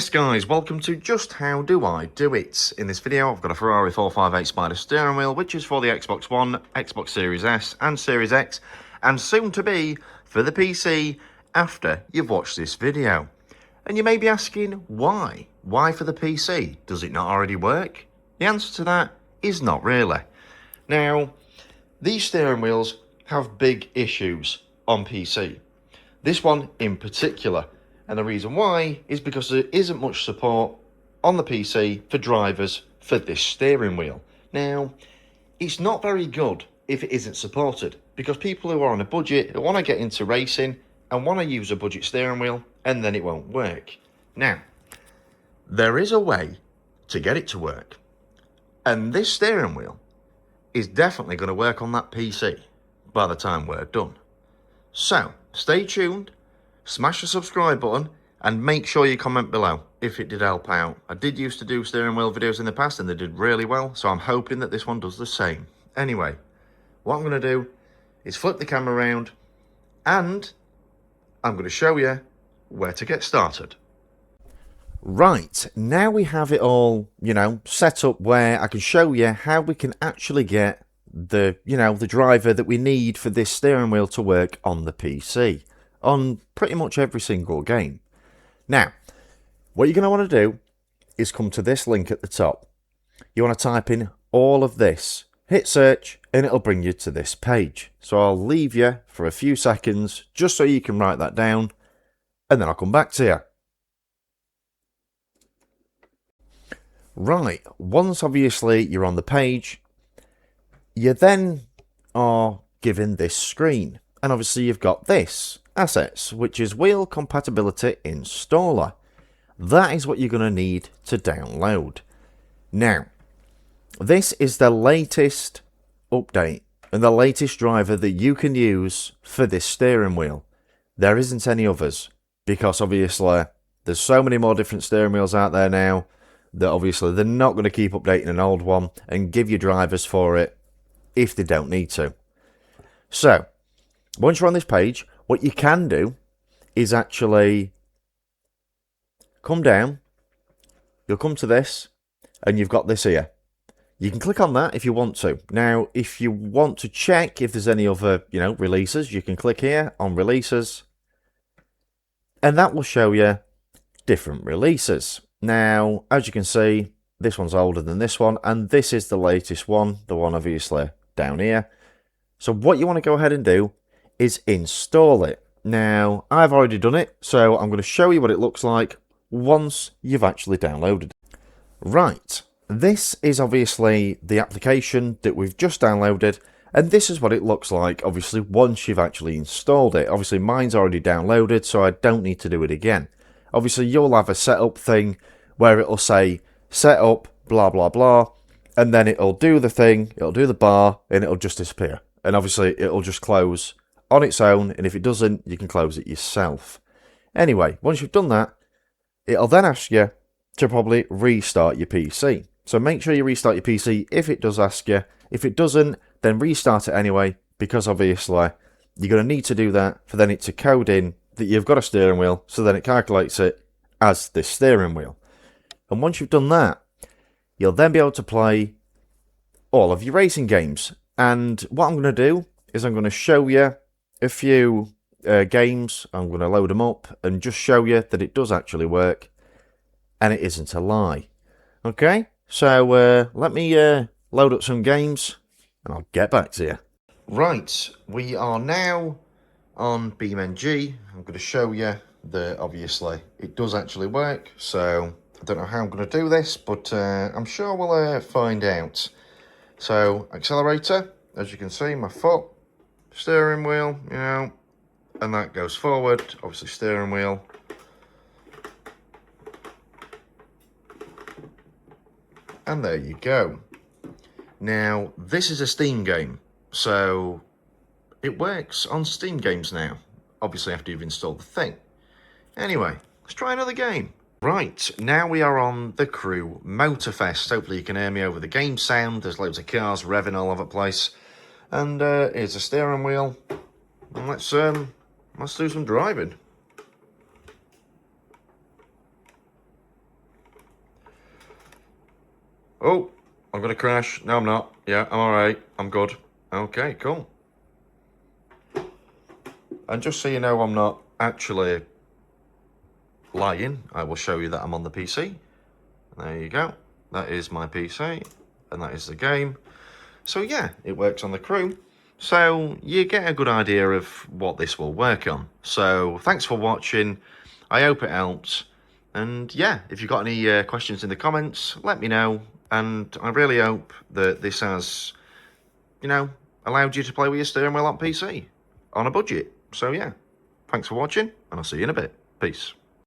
Yes guys, welcome to Just How Do I Do It. In this video I've got a Ferrari 458 Spider steering wheel which is for the Xbox One, Xbox Series S and Series X and soon to be for the PC after you've watched this video. And you may be asking why? Why for the PC? Does it not already work? The answer to that is not really. Now, these steering wheels have big issues on PC. This one in particular. And the reason why is because there isn't much support on the PC for drivers for this steering wheel. Now, it's not very good if it isn't supported because people who are on a budget who want to get into racing and want to use a budget steering wheel and then it won't work. Now, there is a way to get it to work. And this steering wheel is definitely going to work on that PC by the time we're done. So, stay tuned. Smash the subscribe button and make sure you comment below if it did help out. I did used to do steering wheel videos in the past and they did really well, so I'm hoping that this one does the same. Anyway, what I'm going to do is flip the camera around and I'm going to show you where to get started. Right, now we have it all, set up where I can show you how we can actually get the driver that we need for this steering wheel to work on the PC. On pretty much every single game. Now, what you're going to want to do is come to this link at the top. You want to type in all of this, hit search, and it'll bring you to this page. So I'll leave you for a few seconds just so you can write that down, and then I'll come back to you. Right, once obviously you're on the page, you then are given this screen. And obviously you've got this. Assets, which is Wheel Compatibility Installer. That is what you're going to need to download. Now, this is the latest update and the latest driver that you can use for this steering wheel. There isn't any others because obviously there's so many more different steering wheels out there now that obviously they're not going to keep updating an old one and give you drivers for it if they don't need to. So, once you're on this page, what you can do is actually come down, you'll come to this, and you've got this here. You can click on that if you want to. Now, if you want to check if there's any other, releases, you can click here on releases, and that will show you different releases. Now, as you can see, this one's older than this one, and this is the latest one, the one obviously down here. So what you want to go ahead and do is install it. Now, I've already done it, so I'm going to show you what it looks like once you've actually downloaded it. Right, this is obviously the application that we've just downloaded, and this is what it looks like, obviously, once you've actually installed it. Obviously, mine's already downloaded, so I don't need to do it again. Obviously, you'll have a setup thing where it'll say, set up, blah, blah, blah, and then it'll do the thing, it'll do the bar, and it'll just disappear. And obviously, it'll just close on its own, and if it doesn't, you can close it yourself. Anyway, once you've done that, it'll then ask you to probably restart your PC. So make sure you restart your PC if it does ask you. If it doesn't, then restart it anyway, because obviously, you're going to need to do that for then it to code in that you've got a steering wheel, so then it calculates it as this steering wheel. And once you've done that, you'll then be able to play all of your racing games. And what I'm going to do is I'm going to show you a few games. I'm going to load them up and just show you that it does actually work and it isn't a lie. Okay, so let me load up some games and I'll get back to you. Right, we are now on BeamNG. I'm going to show you that obviously it does actually work. So I don't know how I'm going to do this, but I'm sure we'll find out. So accelerator, as you can see, my foot, steering wheel, and that goes forward, obviously steering wheel. And there you go. Now, this is a Steam game, so it works on Steam games now, obviously after you've installed the thing. Anyway, let's try another game. Right, now we are on the Crew Motorfest. Hopefully you can hear me over the game sound. There's loads of cars revving all over the place. And here's a steering wheel. And let's do some driving. Oh, I'm going to crash. No, I'm not. Yeah, I'm all right. I'm good. Okay, cool. And just so you know, I'm not actually lying. I will show you that I'm on the PC. There you go. That is my PC, and that is the game. So yeah, it works on the crew. So you get a good idea of what this will work on. So thanks for watching. I hope it helps. And yeah, if you've got any questions in the comments, let me know. And I really hope that this has, you know, allowed you to play with your steering wheel on PC on a budget. So yeah, thanks for watching, and I'll see you in a bit. Peace.